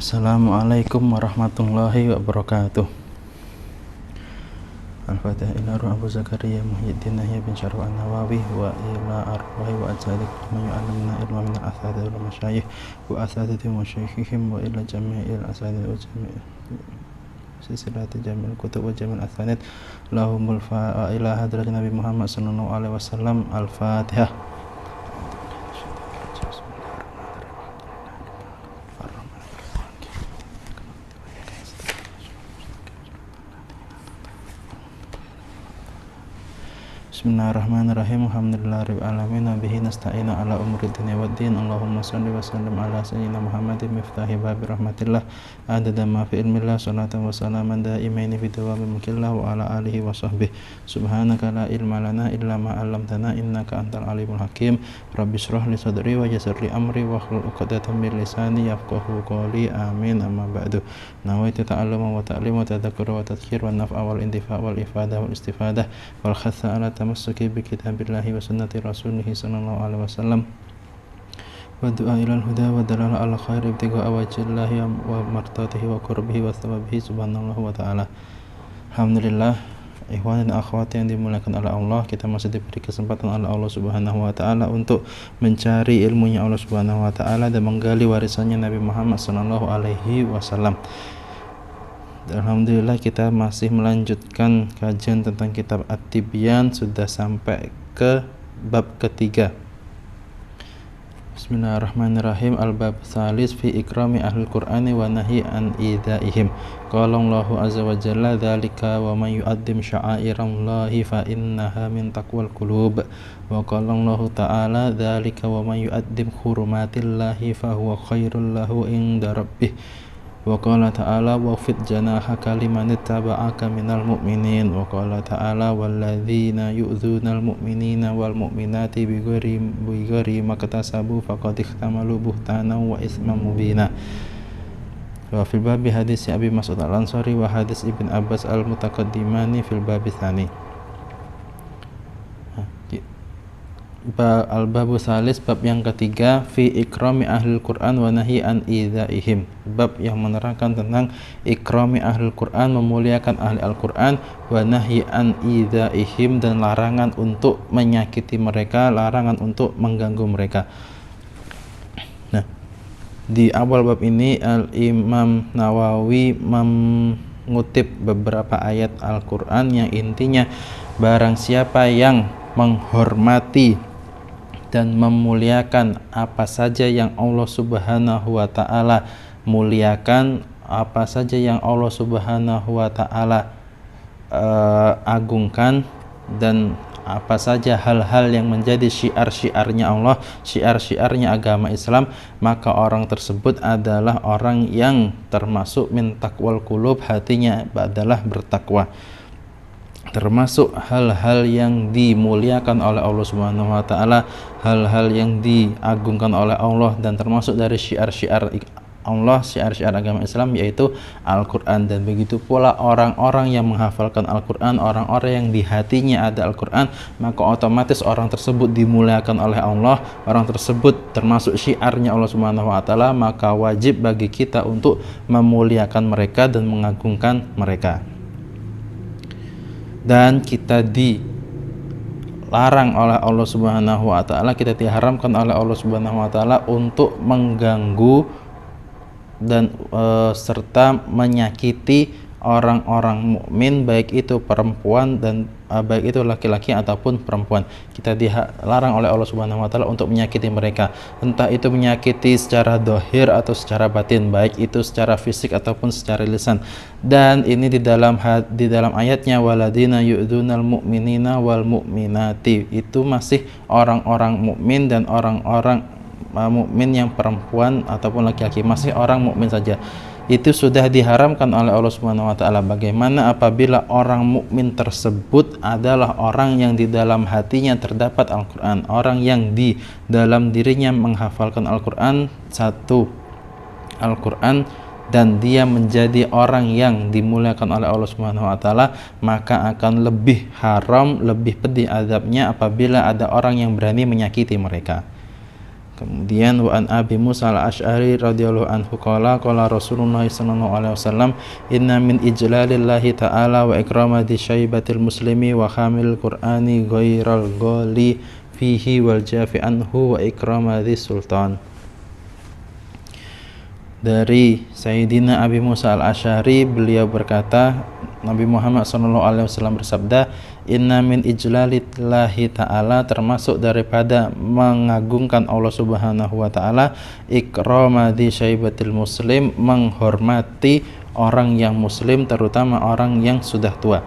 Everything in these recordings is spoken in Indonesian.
Assalamualaikum warahmatullahi wabarakatuh. Al-Fatihah ila ruh Abu Zakaria Muhyiddin Yahya bin Syarif an-Nawawi wa ila arwahi wa ajsadi man yu'allimna ilma min al-asatidh wal masyayikh wa asatidh wa masyayikhihim wa ila jami'il asatidh wa jami'il silsilati jami'il kutub wa jami'il asanid lahumul fa ila hadrat Nabi Muhammad sallallahu alaihi wasallam. Al-Fatihah. Bismillahirrahmanirrahim. Alhamdulillahirabbil alamin wa bihi nasta'inu ala umuri dunya waddin. Allahumma shalli wa sallim ala sayyidina Muhammadin miftahi babi rahmatillah adada ma fi ilmillah salatan wa salaman daimaini fi dawami mulkillah wa ala alihi wa sahbihi. Subhanaka la ilma lana illa ma 'allamtana innaka antal alimul hakim. Rabbi shrah li sadri wa yassir li amri wa hlul 'uqdatam min lisani yafqahu qawli. Amin. Amma ba'du. Nawaitu ta'alluma wa ta'lim wa tadhakkura wa tadhkir wa naf'a wal intifa' wal ifadah wal istifadah wal khatha ala tamassuki bi kitabillahi wa sunnati rasulih sallallahu alaihi wasallam wa du'a ilal huda wa dalala ala khair ibtigha wajhillahi wa martatihi wa qurbihi wa thawabihi subhanallahu wa ta'ala. Alhamdulillah, ikhwan dan akhwat yang dimuliakan oleh Allah, kita masih diberi kesempatan oleh Allah Subhanahu wa taala untuk mencari ilmunya Allah Subhanahu wa taala dan menggali warisannya Nabi Muhammad sallallahu alaihi wasallam. Alhamdulillah, kita masih melanjutkan kajian tentang kitab At-Tibyan, sudah sampai ke bab ketiga. Bismillahirrahmanirrahim. Al-bab tsalis fi ikrami ahlul qur'ani wa nahi an idaihim. Qala Allahu azza wa jalla dzalika wa man yu'azzim sya'airallahi fa innaha min taqwal qulub. Wa qala Allahu ta'ala dzalika wa man yu'azzim hurumatillahi fa huwa khairul lahu inda rabbih. Wa qala ta'ala wa fit janahaka liman ittaba'aka minal mu'minin. Wa qala ta'ala walladzina yu'dzunal mu'minina wal mu'minati bighairi maktasabu faqad ihtamalu buhtanan wa isman mubina. Wa fil babi hadis Abi Mas'ud al-Ansari wa hadis Ibn Abbas al-mutaqaddimani fil babi tsani. Al-babu salis, bab yang ketiga, fi ikrami ahlul Qur'an wa nahi an idzaihim. Bab yang menerangkan tentang ikrami ahlul Qur'an, memuliakan ahli Al-Qur'an, wa nahi an idzaihim, dan larangan untuk menyakiti mereka, larangan untuk mengganggu mereka. Nah, di awal bab ini Al-Imam Nawawi mengutip beberapa ayat Al-Qur'an yang intinya barang siapa yang menghormati dan memuliakan apa saja yang Allah Subhanahu wa ta'ala muliakan, apa saja yang Allah Subhanahu wa ta'ala agungkan, dan apa saja hal-hal yang menjadi syiar-syiarnya Allah, syiar-syiarnya agama Islam, maka orang tersebut adalah orang yang termasuk min taqwal qulub, hatinya adalah bertakwa. Termasuk hal-hal yang dimuliakan oleh Allah Subhanahu wa taala, hal-hal yang diagungkan oleh Allah, dan termasuk dari syiar-syiar Allah, syiar-syiar agama Islam, yaitu Al-Qur'an. Dan begitu pula orang-orang yang menghafalkan Al-Qur'an, orang-orang yang di hatinya ada Al-Qur'an, maka otomatis orang tersebut dimuliakan oleh Allah, orang tersebut termasuk syiarnya Allah Subhanahu wa taala, maka wajib bagi kita untuk memuliakan mereka dan mengagungkan mereka. Dan kita dilarang oleh Allah Subhanahu wa taala, kita diharamkan oleh Allah Subhanahu wa taala untuk mengganggu dan serta menyakiti orang-orang mukmin, baik itu perempuan dan baik itu laki-laki ataupun perempuan. Kita dilarang oleh Allah Subhanahu wa taala untuk menyakiti mereka, entah itu menyakiti secara zahir atau secara batin, baik itu secara fisik ataupun secara lisan. Dan ini di dalam ayatnya waladina yu'dzunal mu'minina wal mu'minati, itu masih orang-orang mukmin dan orang-orang mukmin yang perempuan ataupun laki-laki, masih orang mukmin saja. Itu sudah diharamkan oleh Allah Subhanahu wa taala. Bagaimana apabila orang mukmin tersebut adalah orang yang di dalam hatinya terdapat Al-Qur'an, orang yang di dalam dirinya menghafalkan Al-Qur'an, satu Al-Qur'an, dan dia menjadi orang yang dimuliakan oleh Allah Subhanahu wa taala, maka akan lebih haram, lebih pedih azabnya apabila ada orang yang berani menyakiti mereka. Kemudian wa an Abi Musa al-Asy'ari radhiyallahu anhu qala Rasulullah sallallahu alaihi wasallam inna min ijlalillahi ta'ala wa ikramati syaibatil muslimi wa hamil qur'ani ghairal ghali fihi wal jafi anhu wa ikramati sultan. Dari Sayyidina Abi Musa al-Asy'ari, beliau berkata, Nabi Muhammad SAW bersabda, inna min ijlalillahi ta'ala, termasuk daripada mengagungkan Allah Subhanahu wa ta'ala, ikramati syaibatil muslim, menghormati orang yang muslim, terutama orang yang sudah tua.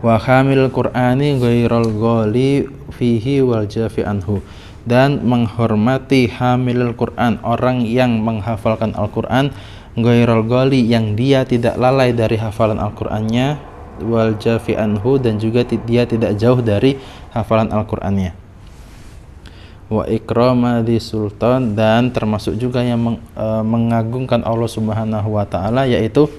Wa hamil qur'ani ghairal ghali fihi wal jafi anhu, dan menghormati hamilul Quran, orang yang menghafalkan Al-Quran, ghairal ghali, yang dia tidak lalai dari hafalan Al-Qurannya, wal jafi anhu, dan juga dia tidak jauh dari hafalan Al-Qurannya. Wa ikramati sultan, dan termasuk juga yang mengagungkan Allah Subhanahu wa ta'ala, yaitu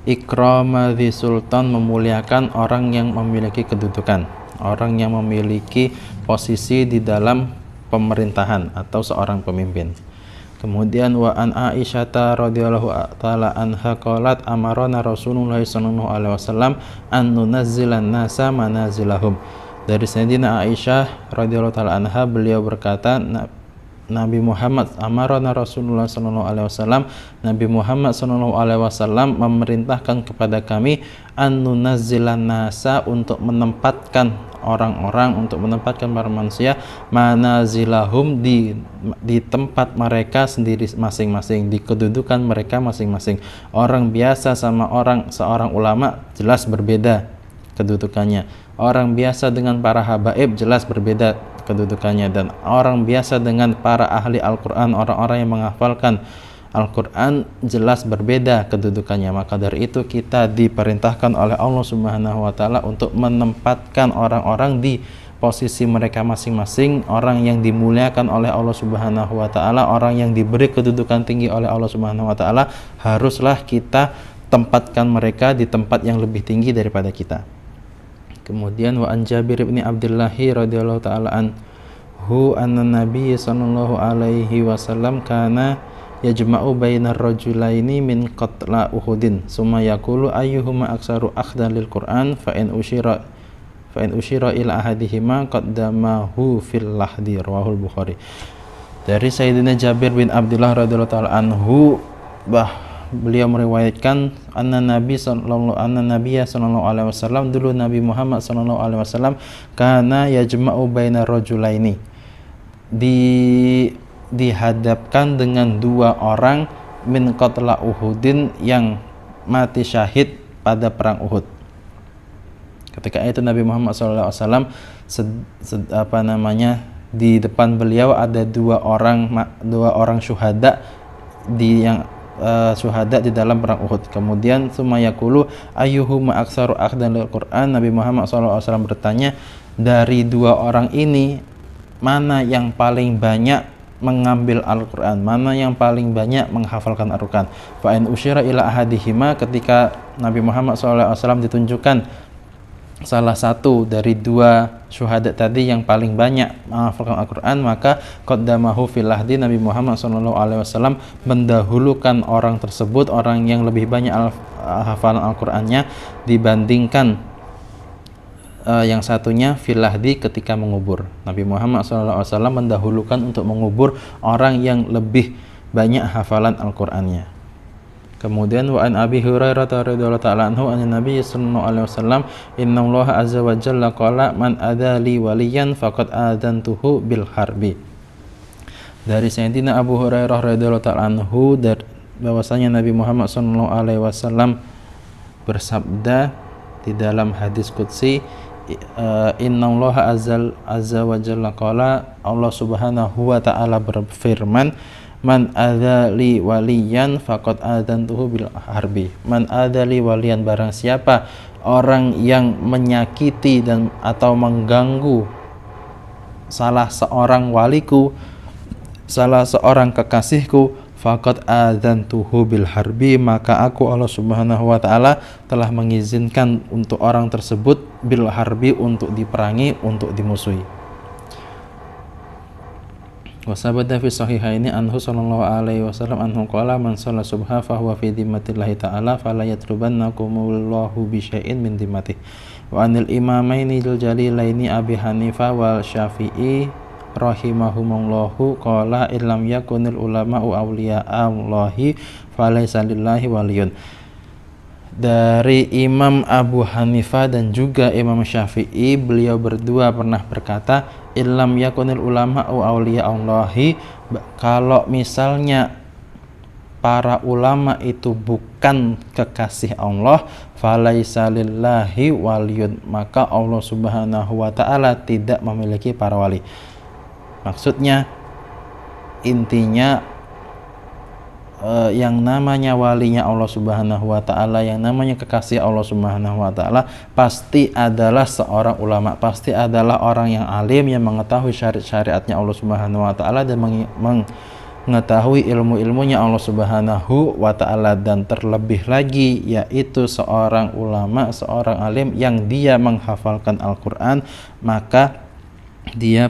ikramati sultan, memuliakan orang yang memiliki kedudukan, orang yang memiliki posisi di dalam pemerintahan atau seorang pemimpin. Kemudian wa an Aisyah radhiyallahu taala anha qalat amarana Rasulullah sallallahu alaihi wasallam an nunazzilan nasa manazilahum. Dari Sayyidina Aisyah radhiyallahu taala anha, beliau berkata, Nabi Muhammad amarana Rasulullah sallallahu alaihi wasallam, Nabi Muhammad sallallahu alaihi wasallam memerintahkan kepada kami an nunazzilan nasa, untuk menempatkan orang-orang, untuk menempatkan para manusia manazilahum, di tempat mereka sendiri masing-masing, di kedudukan mereka masing-masing. Orang biasa sama seorang ulama jelas berbeda kedudukannya. Orang biasa dengan para habaib jelas berbeda kedudukannya, dan orang biasa dengan para ahli Al-Quran, orang-orang yang menghafalkan Al-Quran jelas berbeda kedudukannya. Maka dari itu kita diperintahkan oleh Allah Subhanahu wa ta'ala untuk menempatkan orang-orang di posisi mereka masing-masing, orang yang dimuliakan oleh Allah Subhanahu wa ta'ala, orang yang diberi kedudukan tinggi oleh Allah Subhanahu wa ta'ala, haruslah kita tempatkan mereka di tempat yang lebih tinggi daripada kita. Kemudian wa an Jabir bin Abdullah radhiyallahu ta'ala anhu anna Nabi sallallahu alaihi wasallam kana yajma'u bainar rajulaini min qatla Uhudin summa yaqulu ayyuhuma aktsaru akhdan lil Qur'an fa in usyira ila ahadihima qaddamahu fil lahdi, rawahul Bukhari. Dari Sayyidina Jabir bin Abdullah radhiyallahu ta'ala anhu, beliau meriwayatkan anna Nabi sallallahu alaihi wasallam, dulu Nabi Muhammad sallallahu alaihi wasallam, kana yajma'u bainar rajulaini, dihadapkan dengan dua orang min qatla Uhudin, yang mati syahid pada perang Uhud. Ketika itu Nabi Muhammad sallallahu alaihi wasallam di depan beliau ada dua orang syuhada syuhada di dalam perang Uhud. Kemudian sumayaqulu ayyuhuma aktsaru akhdan lil Qur'an, Nabi Muhammad SAW bertanya, dari dua orang ini mana yang paling banyak mengambil Al-Quran, mana yang paling banyak menghafalkan Al-Quran. Fa in usyira ila ahadihima, ketika Nabi Muhammad SAW ditunjukkan salah satu dari dua syuhada tadi yang paling banyak menghafalkan Al-Quran, maka qaddamahu fil lahdi, Nabi Muhammad SAW mendahulukan orang tersebut, orang yang lebih banyak hafalan Al-Qurannya, dibandingkan yang satunya fil lahdi, ketika mengubur. Nabi Muhammad SAW mendahulukan untuk mengubur orang yang lebih banyak hafalan Al-Qurannya. Kemudian wa an Abi Hurairah radhiyallahu ta'ala anhu an Nabi sallallahu alaihi wasallam innallaha azza wa jalla qala man adali waliyan faqad adantuhu bil harbi. Dari Sayyidina Abu Hurairah radhiyallahu ta'ala anhu, bahwasanya Nabi Muhammad sallallahu alaihi wasallam bersabda di dalam hadis qudsi, innallaha azza wa jalla qala, Allah Subhanahu wa ta'ala berfirman, man adzali waliyan faqad adantuhu bil harbi. Man adzali waliyan, barang siapa orang yang menyakiti dan atau mengganggu salah seorang waliku, salah seorang kekasihku, faqad adantuhu bil harbi, maka aku Allah Subhanahu wa ta'ala telah mengizinkan untuk orang tersebut bil harbi, untuk diperangi, untuk dimusuhi. Wa sabata fi sahihaini anhu sallallahu alaihi wasallam anhu qala man shalla subha fa huwa fi dhimmatillahi ta'ala fala yatrubannakumullahu bi syai'in min dhimmatihi. Wa anil imamaini jalilaini Abi Hanifah wal Syafi'i rahimahumullahu qala illam yakunil ulama'u awliya'allahi falaysa lillahi waliyun. Dari Imam Abu Hanifah dan juga Imam Syafi'i, beliau berdua pernah berkata, illam yakunil ulama'u awliya'allahi, kalau misalnya para ulama itu bukan kekasih Allah, falaisa lillahi waliyun, maka Allah Subhanahu wa ta'ala tidak memiliki para wali. Maksudnya, intinya yang namanya walinya Allah Subhanahu wa ta'ala, yang namanya kekasih Allah Subhanahu wa ta'ala pasti adalah seorang ulama, pasti adalah orang yang alim, yang mengetahui syariat-syariatnya Allah Subhanahu wa ta'ala dan mengetahui ilmu-ilmunya Allah Subhanahu wa ta'ala, dan terlebih lagi yaitu seorang ulama, seorang alim yang dia menghafalkan Al-Quran, maka dia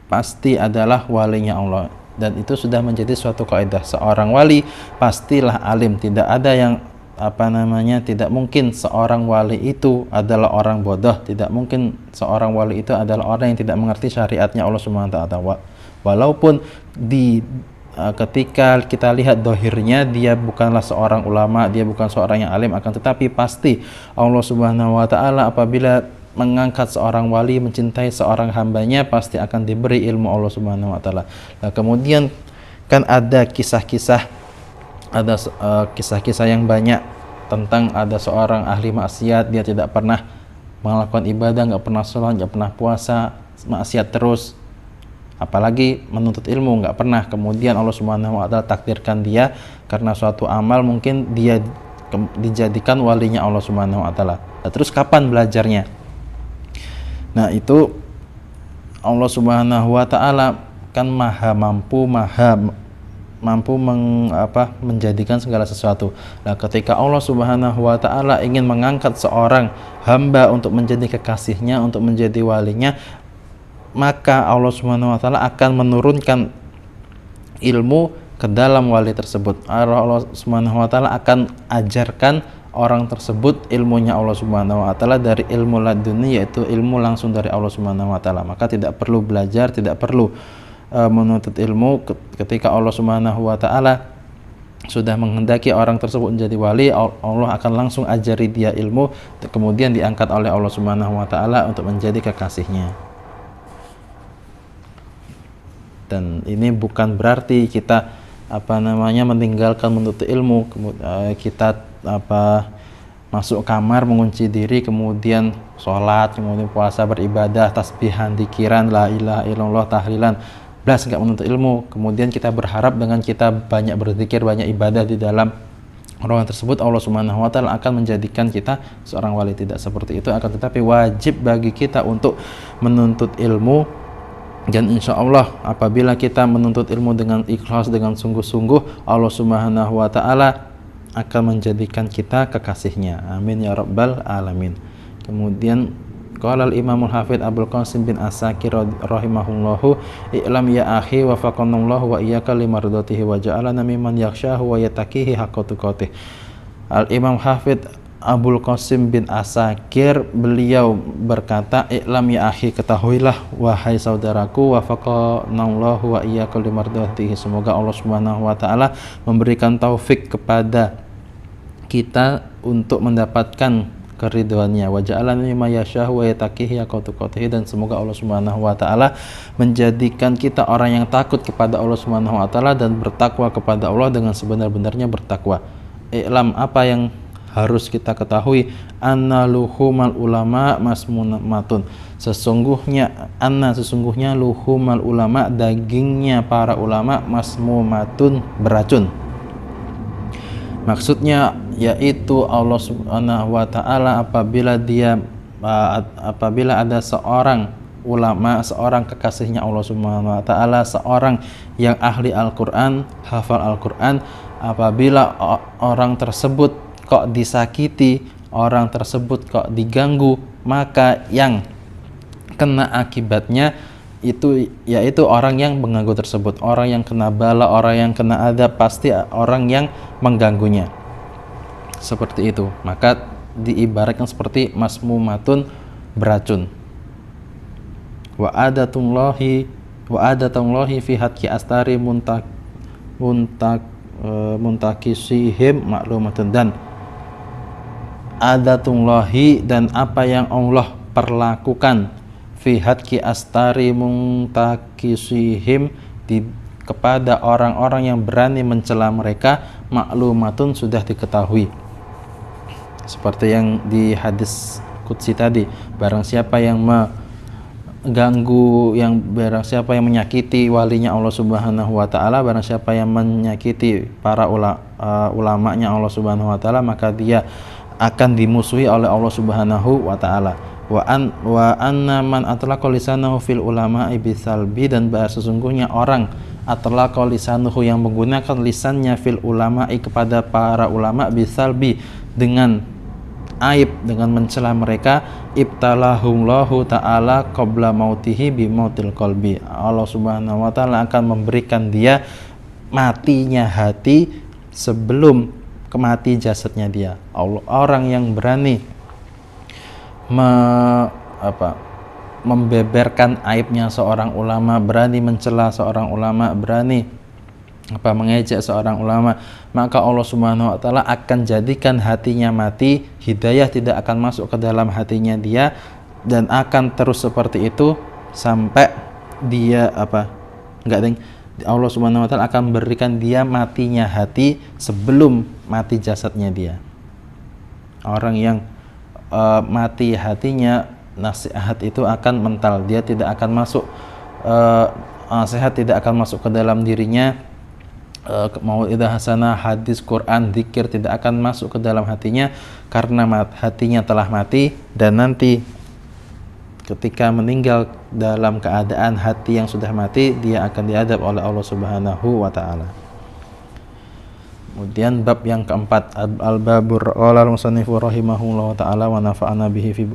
pasti adalah walinya Allah. Dan itu sudah menjadi suatu kaidah, seorang wali pastilah alim. Tidak ada yang tidak mungkin seorang wali itu adalah orang bodoh, tidak mungkin seorang wali itu adalah orang yang tidak mengerti syariatnya Allah Subhanahu wa ta'ala. Walaupun ketika kita lihat dohirnya dia bukanlah seorang ulama, dia bukan seorang yang alim, akan tetapi pasti Allah Subhanahu wa ta'ala apabila mengangkat seorang wali, mencintai seorang hambanya, pasti akan diberi ilmu Allah Subhanahu wa ta'ala. Nah, kemudian kan ada kisah-kisah yang banyak tentang ada seorang ahli maksiat, dia tidak pernah melakukan ibadah, nggak pernah sholat, nggak pernah puasa, maksiat terus, apalagi menuntut ilmu, nggak pernah. Kemudian Allah Subhanahu wa ta'ala takdirkan dia karena suatu amal, mungkin dia dijadikan walinya Allah Subhanahu wa ta'ala. Nah, terus kapan belajarnya? Nah, itu Allah Subhanahu wa ta'ala kan maha mampu menjadikan segala sesuatu. Nah, ketika Allah Subhanahu wa ta'ala ingin mengangkat seorang hamba untuk menjadi kekasihnya, untuk menjadi walinya, maka Allah Subhanahu wa ta'ala akan menurunkan ilmu ke dalam wali tersebut. Allah Subhanahu wa ta'ala akan ajarkan orang tersebut ilmunya Allah Subhanahu wa ta'ala dari ilmu laduni, yaitu ilmu langsung dari Allah Subhanahu wa ta'ala. Maka tidak perlu belajar, tidak perlu menuntut ilmu. Ketika Allah Subhanahu wa ta'ala sudah menghendaki orang tersebut menjadi wali, Allah akan langsung ajari dia ilmu, kemudian diangkat oleh Allah Subhanahu wa ta'ala untuk menjadi kekasihnya. Dan ini bukan berarti kita meninggalkan menuntut ilmu, kita masuk kamar, mengunci diri, kemudian sholat, kemudian puasa, beribadah, tasbihan, dzikiran, la ilaha illallah, tahlilan, belas nggak menuntut ilmu. Kemudian kita berharap dengan kita banyak berzikir, banyak ibadah di dalam ruangan tersebut, Allah Subhanahu wa ta'ala akan menjadikan kita seorang wali. Tidak seperti itu, akan tetapi wajib bagi kita untuk menuntut ilmu. Dan insya Allah apabila kita menuntut ilmu dengan ikhlas, dengan sungguh-sungguh, Allah Subhanahu wa ta'ala akan menjadikan kita kekasihnya. Amin ya rabbal alamin. Kemudian qala al-Imamul Hafidz Abul Qasim bin Asakir rahimahullahu, i'lam ya akhi wafaqanallahu wa iyyaka limardatihi wa ja'alana mimman yakhshahu wa yattaqihi haqqa tuqatih. Al-Imam Hafidz Abul Qasim bin Asakir, beliau berkata, i'lam ya akhi, ketahuilah wahai saudaraku, wafaqanallahu wa iyyaka limardatihi, semoga Allah Subhanahu wa ta'ala memberikan taufik kepada kita untuk mendapatkan keridhoannya, wa ja'alana mimman yashahu wa yattaqihi haqqa tuqatih, dan semoga Allah Subhanahu wa ta'ala menjadikan kita orang yang takut kepada Allah Subhanahu wa ta'ala dan bertakwa kepada Allah dengan sebenar-benarnya bertakwa. I'lam, apa yang harus kita ketahui, anna luhumal ulama masmumatun, sesungguhnya luhumal ulama, dagingnya para ulama, masmumatun, beracun. Maksudnya yaitu Allah Subhanahu wa ta'ala apabila ada seorang ulama, seorang kekasihnya Allah Subhanahu wa ta'ala, seorang yang ahli Al-Quran, hafal Al-Quran, apabila orang tersebut kok disakiti, orang tersebut kok diganggu, maka yang kena akibatnya itu yaitu orang yang mengganggu tersebut, orang yang kena bala, orang yang kena adab, pasti orang yang mengganggunya. Seperti itu. Maka diibaratkan seperti masmumatun, beracun. Wa adatullahi fi hadki astari muntakisihim maklumatun, dan adatullahi, dan apa yang Allah perlakukan, fi hadki astari muntakisihim, kepada orang-orang yang berani mencela mereka, maklumatun, sudah diketahui. Seperti yang di hadis qudsi tadi, barang siapa yang mengganggu, barang siapa yang menyakiti walinya Allah Subhanahu wa taala, barang siapa yang menyakiti para ulamanya Allah Subhanahu wa taala, maka dia akan dimusuhi oleh Allah Subhanahu wa taala. Wa anna man atlaqa lisanahu fil ulama'i bisalbi, dan sesungguhnya orang atlaqa lisanuhu, yang menggunakan lisannya, fil ulama'i, kepada para ulama, bisalbi, dengan aib, dengan mencela mereka, ibtalahullahu ta'ala qabla mautihi bimautil qalbi. Allah Subhanahu wa taala akan memberikan dia matinya hati sebelum mati jasadnya dia. Orang yang berani membeberkan aibnya seorang ulama, berani mencela seorang ulama, berani mengejek seorang ulama, maka Allah Subhanahu wa taala akan jadikan hatinya mati, hidayah tidak akan masuk ke dalam hatinya dia, dan akan terus seperti itu sampai dia Allah Subhanahu wa taala akan berikan dia matinya hati sebelum mati jasadnya dia. Orang yang mati hatinya, nasihat itu akan mental, dia tidak akan masuk, nasihat tidak akan masuk ke dalam dirinya, mau'idah hasanah, hadis, Quran, zikir tidak akan masuk ke dalam hatinya, karena hatinya telah mati, dan nanti ketika meninggal dalam keadaan hati yang sudah mati, dia akan diadab oleh Allah Subhanahu wa taala. Kemudian bab yang keempat, al-babur qala al-musannifu rahimahullahu taala wa nafa'ana bihi fi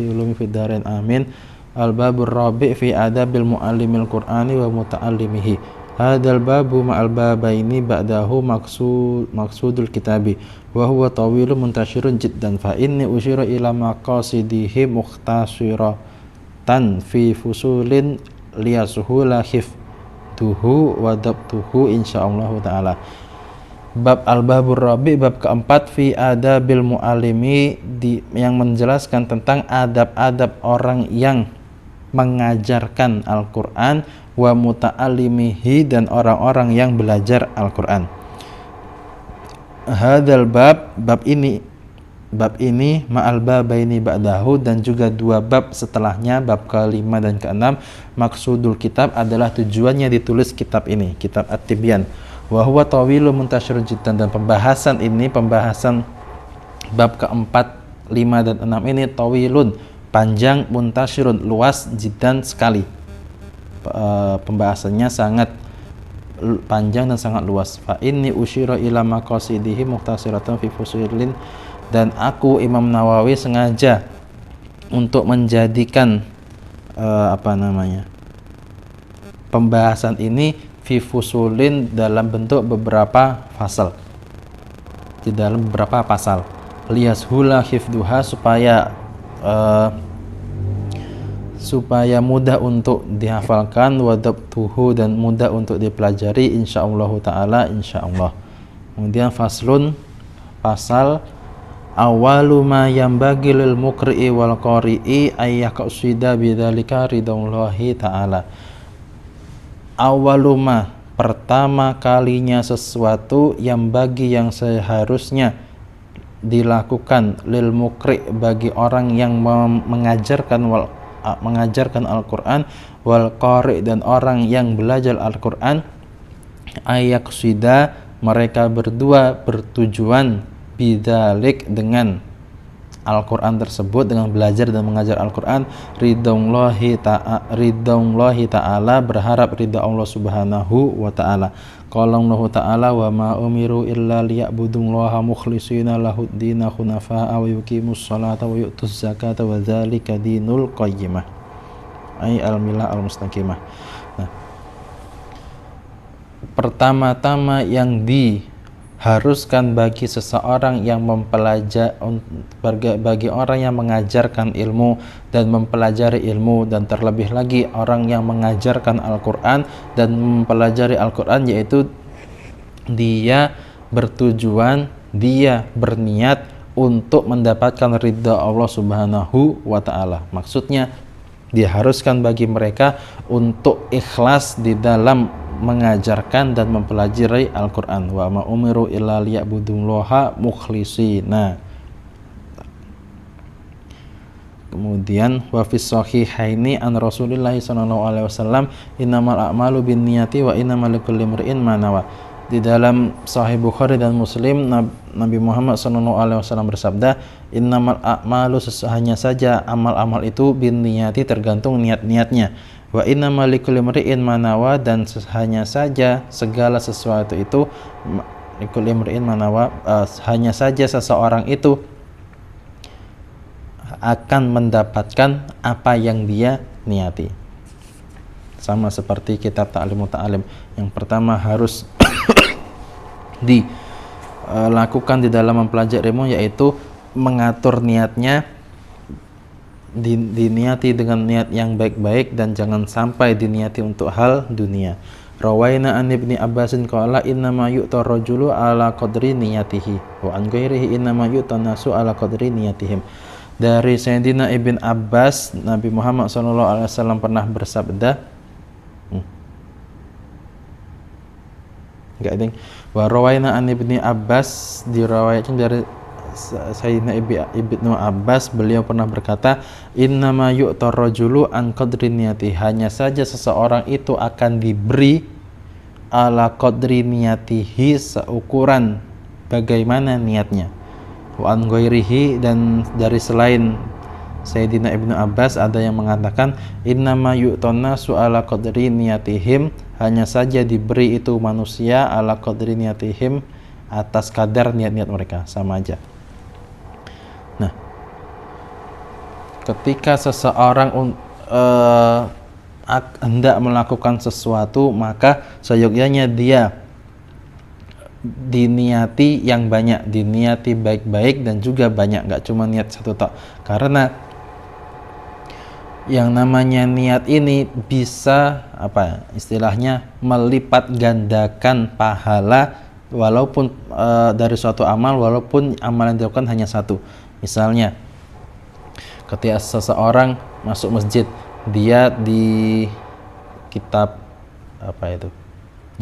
ulumi fid darain amin. Al-babur rabi' fi adabil muallimil qur'ani wa muta'allimihi. Hadzal babu ma'al babaini ba'dahu maksudul kitabi wa huwa tawilun muntashirun jiddan, fa inni usyira ila maqasidihi mukhtasiratan fi fusulin liyasuhula hifduhu wa dabtuhu insyaallah taala. Bab al-babur rabi', bab keempat, fi adabil muallimi, yang menjelaskan tentang adab-adab orang yang mengajarkan Al-Qur'an, wa muta'allimihi, dan orang-orang yang belajar Al-Qur'an. Hadzal bab ini ma'al babaini ba'dahu, dan juga dua bab setelahnya, bab ke-5 dan ke-6. Maksudul kitab adalah tujuannya ditulis kitab ini, kitab At-Tibyan. Wa huwa tawilun muntashirun jiddan, dan pembahasan bab keempat, 5 dan 6 ini tawilun, panjang, muntashirun, luas, jiddan, sekali. Pembahasannya sangat panjang dan sangat luas. Fa inni usyira ila maqasidihi mukhtasiratan fi fusulin, dan aku Imam Nawawi sengaja untuk menjadikan pembahasan ini fi fusulin dalam bentuk beberapa fasal, di dalam beberapa pasal, liyashula hifduha, supaya mudah untuk dihafalkan, wadabtuhu, dan mudah untuk dipelajari, insyaallah taala, insyaallah. Kemudian faslun, pasal, awalu ma yambagi lil muqri'i wal qari'i ayyaqsida bidzalika ridallahi taala. Awaluma, pertama kalinya sesuatu, yang bagi yang seharusnya dilakukan, lil muqri', bagi orang yang mengajarkan Al-Qur'an, wal qari', dan orang yang belajar Al-Qur'an, ayaqsida, mereka berdua bertujuan, bidzalik, dengan Al-Qur'an tersebut, dengan belajar dan mengajar Al-Qur'an, ridaullahi ta'ala, berharap ridha Allah Subhanahu wa ta'ala. Qala Allah ta'ala, wa ma umiru illa liya'budullaha mukhlishina lahuddina hunafa'a wa yuqimus salata wa yu'tuz zakata wa dzalika dinul qayyimah. ay al-millah al-mustaqimah. Nah, pertama-tama yang diharuskan bagi seseorang yang bagi orang yang mengajarkan ilmu dan mempelajari ilmu, dan terlebih lagi orang yang mengajarkan Al-Quran dan mempelajari Al-Quran, yaitu dia berniat untuk mendapatkan ridha Allah Subhanahu wa ta'ala. Maksudnya diharuskan bagi mereka untuk ikhlas di dalam mengajarkan dan mempelajari Al-Quran. Wa ma umiru illa liya'budullaha mukhlishina. Kemudian wa fis shahihaini an Rasulillah sallallahu alaihi wasallam innamal a'malu binniyati wa innamal likulli imri'in ma nawa. Di dalam Sahih Bukhari dan Muslim, Nabi Muhammad SAW bersabda, innamal a'malu, hanya saja amal-amal itu binniyati, tergantung niat-niatnya, wa innamal likulli imri'in ma nawa, dan hanya saja segala sesuatu itu likulli imri'in ma nawa, hanya saja seseorang itu akan mendapatkan apa yang dia niati. Sama seperti kitab Ta'lim Muta'alim, yang pertama harus dilakukan di dalam mempelajari ilmu, yaitu mengatur niatnya, diniati dengan niat yang baik-baik dan jangan sampai diniati untuk hal dunia. Rawaina an Ibni Abbasin qala innama yu'ta rajulu ala qadri niyatihi wa an ghairihi innama yu'ta nasu ala qadri niyatihim. Dari Sayyidina Ibn Abbas, Nabi Muhammad SAW pernah bersabda, enggak ding. Wa rawaina an Ibni Abbas, diriwayatkan dari Sayyidina Ibnu Abbas, beliau pernah berkata, innama yu'tar rajulu an qadri niyati, hanya saja seseorang itu akan diberi ala qadri niyatihi, seukuran bagaimana niatnya. Wa an ghairihi, dan dari selain Sayyidina Ibnu Abbas ada yang mengatakan innama yu'tona su'ala qadri niyatihim, hanya saja diberi itu manusia ala qadri niyatihim, atas kadar niat-niat mereka, sama aja. Nah, ketika seseorang hendak melakukan sesuatu, maka seyogyanya dia diniati yang banyak, diniati baik-baik dan juga banyak, nggak cuma niat satu tok. Karena yang namanya niat ini bisa istilahnya melipat gandakan pahala walaupun dari suatu amal, walaupun amal yang dilakukan hanya satu. Misalnya ketika seseorang masuk masjid, dia di kitab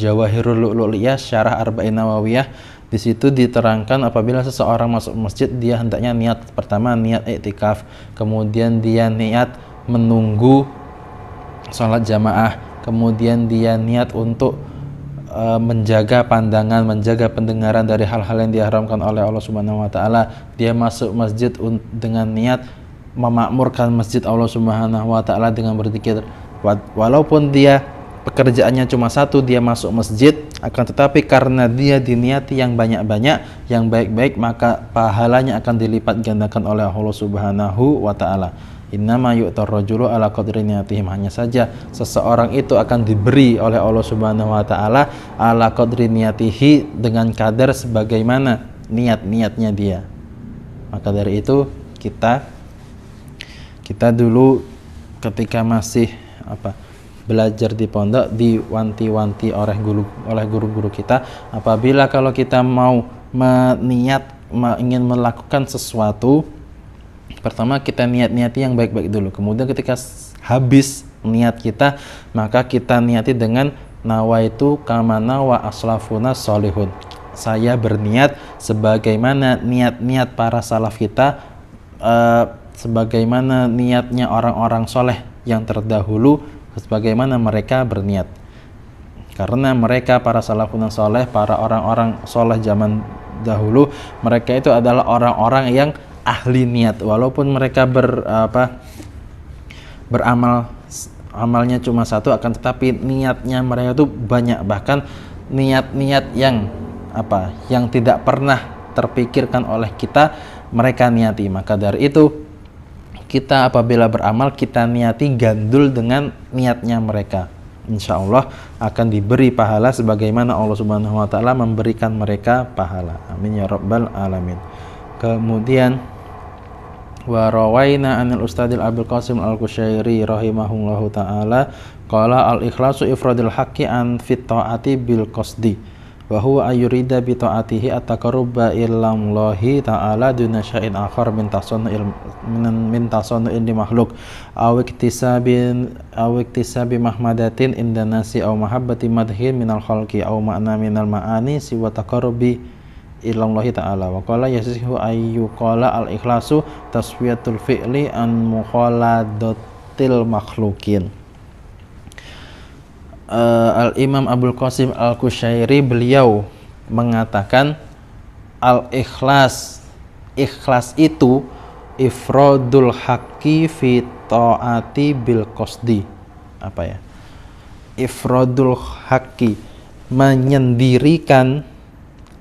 Jawahirul Lu'lu'iyah Syarah Arba'in Nawawiyah, di situ diterangkan apabila seseorang masuk masjid, dia hendaknya niat, pertama niat i'tikaf, kemudian dia niat menunggu sholat jamaah, kemudian dia niat untuk menjaga pandangan, menjaga pendengaran dari hal-hal yang diharamkan oleh Allah Subhanahu wa taala. Dia masuk masjid dengan niat memakmurkan masjid Allah Subhanahu wa taala dengan berzikir. Walaupun dia pekerjaannya cuma satu, dia masuk masjid, akan tetapi karena dia diniati yang banyak-banyak, yang baik-baik, maka pahalanya akan dilipat gandakan oleh Allah Subhanahu wa taala. Innama yu'tar rajulu ala qadri niyatihim, hanya saja seseorang itu akan diberi oleh Allah Subhanahu wa taala ala qadri niyatihi, dengan kadar sebagaimana niat-niatnya dia. Maka dari itu kita dulu ketika masih belajar di pondok, diwanti-wanti oleh guru-guru kita, apabila kalau kita mau ingin melakukan sesuatu, pertama kita niat-niati yang baik-baik dulu. Kemudian ketika habis niat kita, maka kita niati dengan nawaitu kamana wa aslafuna solihun. Saya berniat sebagaimana niat-niat para salaf kita, sebagaimana niatnya orang-orang soleh yang terdahulu, sebagaimana mereka berniat. Karena mereka para salafun soleh, para orang-orang soleh zaman dahulu, mereka itu adalah orang-orang yang ahli niat, walaupun mereka beramal, amalnya cuma satu, akan tetapi niatnya mereka itu banyak, bahkan niat-niat yang tidak pernah terpikirkan oleh kita, mereka niati. Maka dari itu kita apabila beramal kita niati gandul dengan niatnya mereka, insya Allah akan diberi pahala sebagaimana Allah Subhanahu wa Ta'ala memberikan mereka pahala. Amin ya rabbal alamin. Kemudian wa rawaina anil Ustadzil Abul Qasim Al-Qushairi rahimahullahu ta'ala qala al-ikhlasu ifradul haqqi an fit ta'ati bil qasdi wa huwa ayurida bi ta'atihi at-taqarruba ilallahi ta'ala duna syai'in akhar min tasannu'in li makhluk aw iktisabi mahmadatin inda nasi aw mahabbati madhin minal khalqi aw ma'na minal ma'ani siwa taqarrubi ilallahi ta'ala. Wa qala yasihu ayyu qala al-ikhlasu tasfiyatul fi'li an mukhaladatil makhlukin. Al-Imam Abul Qasim Al-Qushairi beliau mengatakan ikhlas itu ifradul haqqi fi ta'ati bil qasdi. Apa ya? Ifradul haqqi, menyendirikan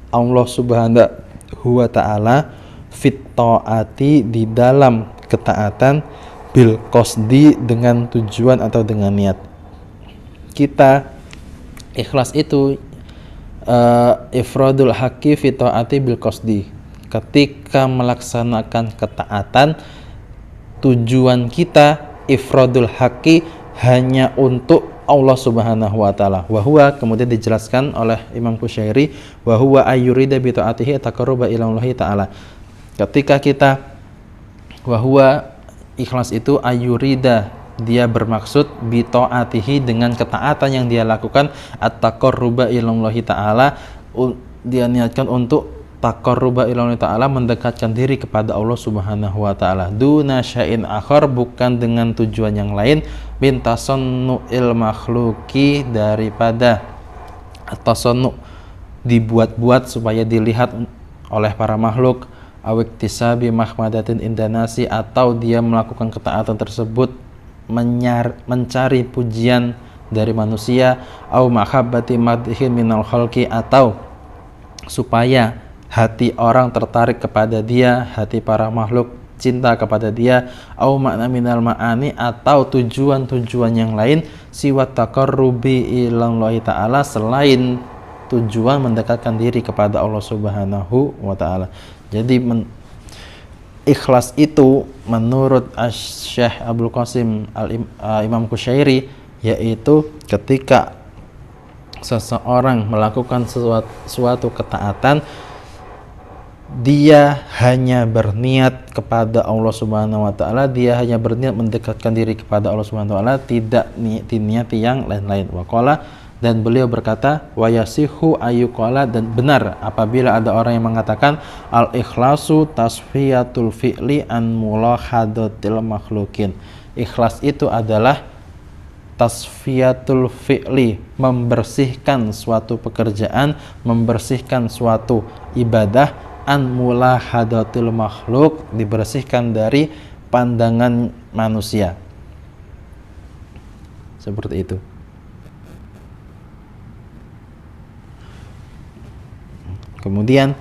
Allah Subhanahu wa Ta'ala fit ta'ati, di dalam ketaatan, bil qasdi, dengan tujuan atau dengan niat. Kita ikhlas itu ifradul haqqi fit ta'ati bil qasdi, ketika melaksanakan ketaatan tujuan kita ifradul haqqi hanya untuk Allah Subhanahu wa Ta'ala. Wa huwa, kemudian dijelaskan oleh Imam Qushairi, wa huwa ayyurida bi ta'atihi taqarruba ila Allah Ta'ala. Ketika kita wa huwa, ikhlas itu ayyurida, dia bermaksud bi ta'atihi, dengan ketaatan yang dia lakukan, at-taqarruba ila Allah Ta'ala, dia niatkan untuk taqarruba ila Allah Ta'ala, mendekatkan diri kepada Allah Subhanahu wa Ta'ala, duna syai'in akhar, bukan dengan tujuan yang lain, bin tasannu'il makhluki, daripada tasannu, dibuat-buat supaya dilihat oleh para makhluk, awiktisabi mahmadatin indanasi, atau dia melakukan ketaatan tersebut mencari pujian dari manusia, au mahabbati madhin minal khalqi, atau supaya hati orang tertarik kepada dia, hati para makhluk cinta kepada dia, au makna minal ma'ani, atau tujuan-tujuan yang lain, siwa taqarrubi ilallahi ta'ala, selain tujuan mendekatkan diri kepada Allah Subhanahu wa Ta'ala. Jadi ikhlas itu menurut Syekh Abul Qasim Imam Qushairi yaitu ketika seseorang melakukan suatu ketaatan, dia hanya berniat kepada Allah Subhanahu wa Ta'ala, dia hanya berniat mendekatkan diri kepada Allah Subhanahu wa Ta'ala, tidak diniati yang lain-lain. Waqala, dan beliau berkata, wa yasihu ayyuqala, dan benar apabila ada orang yang mengatakan al-ikhlasu tasfiyatul fi'li an mulahadatil makhlukin. Ikhlas itu adalah tasfiyatul fi'li, membersihkan suatu pekerjaan, membersihkan suatu ibadah, an mulahadatil makhluk, dibersihkan dari pandangan manusia. Seperti itu. Kemudian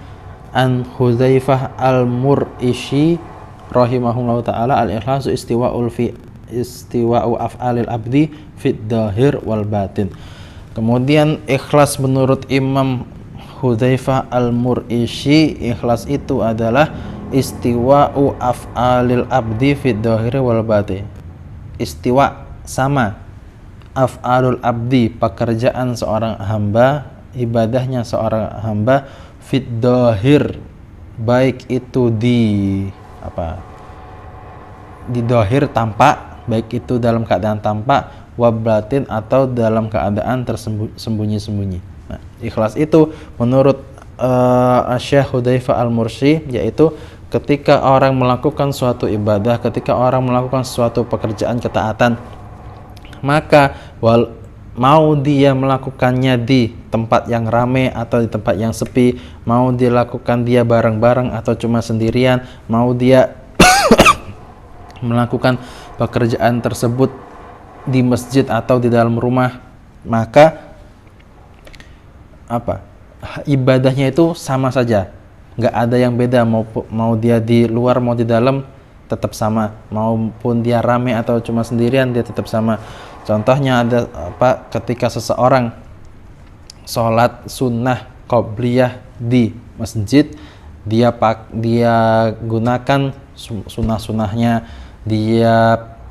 an Hudzaifah al-Mur'ishi rahimahullahu ta'ala, al-ikhlasu istiwa'u af'alil abdi fit dhahir wal batin. Kemudian ikhlas menurut Imam Hudzaifah al-Mur'ishi, ikhlas itu adalah istiwa'u af'alil abdi fit dhahir wal batin. Istiwa, sama, af'alul abdi, pekerjaan seorang hamba, ibadahnya seorang hamba, fit dhahir, baik itu di dhahir, tampak, baik itu dalam keadaan tampak, wabatin, atau dalam keadaan tersembunyi-sembunyi. Nah, ikhlas itu menurut Syekh Hudzaifah al-Mursi yaitu ketika orang melakukan suatu ibadah, ketika orang melakukan suatu pekerjaan ketaatan, maka mau dia melakukannya di tempat yang ramai atau di tempat yang sepi, mau dilakukan dia bareng-bareng atau cuma sendirian, mau dia melakukan pekerjaan tersebut di masjid atau di dalam rumah, maka ibadahnya itu sama saja, nggak ada yang beda, mau dia di luar mau di dalam, tetap sama, maupun dia rame atau cuma sendirian dia tetap sama. Contohnya ada ketika seseorang sholat sunnah qobliyah di masjid, dia gunakan sunnah-sunnahnya, dia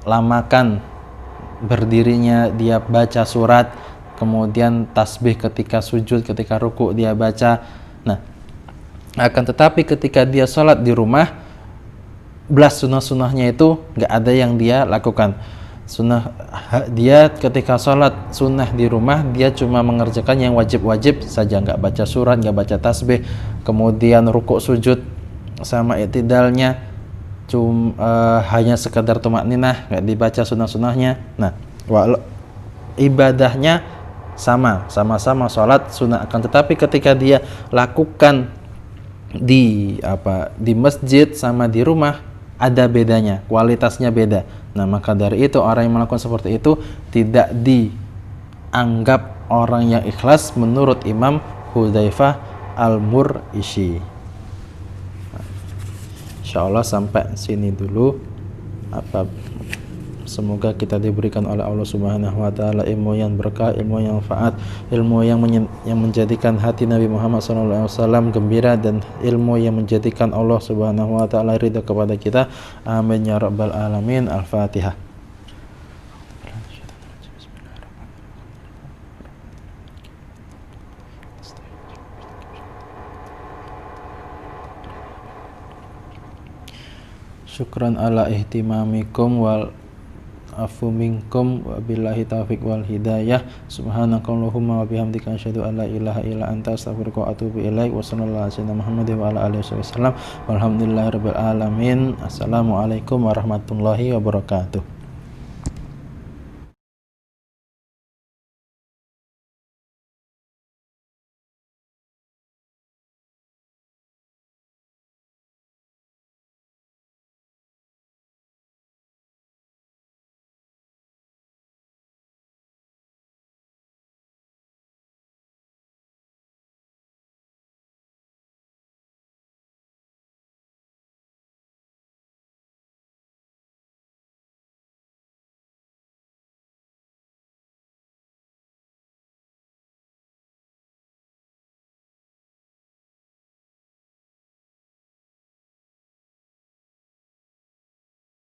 lamakan berdirinya, dia baca surat, kemudian tasbih ketika sujud, ketika ruku dia baca. Nah, akan tetapi ketika dia sholat di rumah, belas sunnah-sunnahnya itu nggak ada yang dia lakukan. Dia ketika sholat sunnah di rumah, dia cuma mengerjakan yang wajib-wajib saja, nggak baca surat, nggak baca tasbih, kemudian rukuk sujud sama i'tidalnya hanya sekadar tumakninah, nggak dibaca sunnah-sunnahnya. Nah, ibadahnya sama-sama sholat sunnah, akan tetapi ketika dia lakukan di masjid sama di rumah, ada bedanya, kualitasnya beda. Nah, maka dari itu orang yang melakukan seperti itu tidak dianggap orang yang ikhlas menurut Imam Hudzaifah Al-Mur'isy. Insyaallah sampai sini dulu. Semoga kita diberikan oleh Allah Subhanahu wa taala ilmu yang berkah, ilmu yang manfaat, ilmu yang menjadikan hati Nabi Muhammad SAW gembira, dan ilmu yang menjadikan Allah Subhanahu wa taala ridha kepada kita. Amin ya rabbal alamin. Al-Fatihah. Syukran ala ihtimamikum wal afu minkum wa billahi taufiq wal hidayah. Subhanakallahumma wa bihamdika asyhadu an la ilaha illa anta astaghfiruka wa atubu ilaik. Wa sallallahu alaihi Muhammad wa ala alihi wasallam. Walhamdulillahirabbil alamin. Assalamualaikum warahmatullahi wabarakatuh.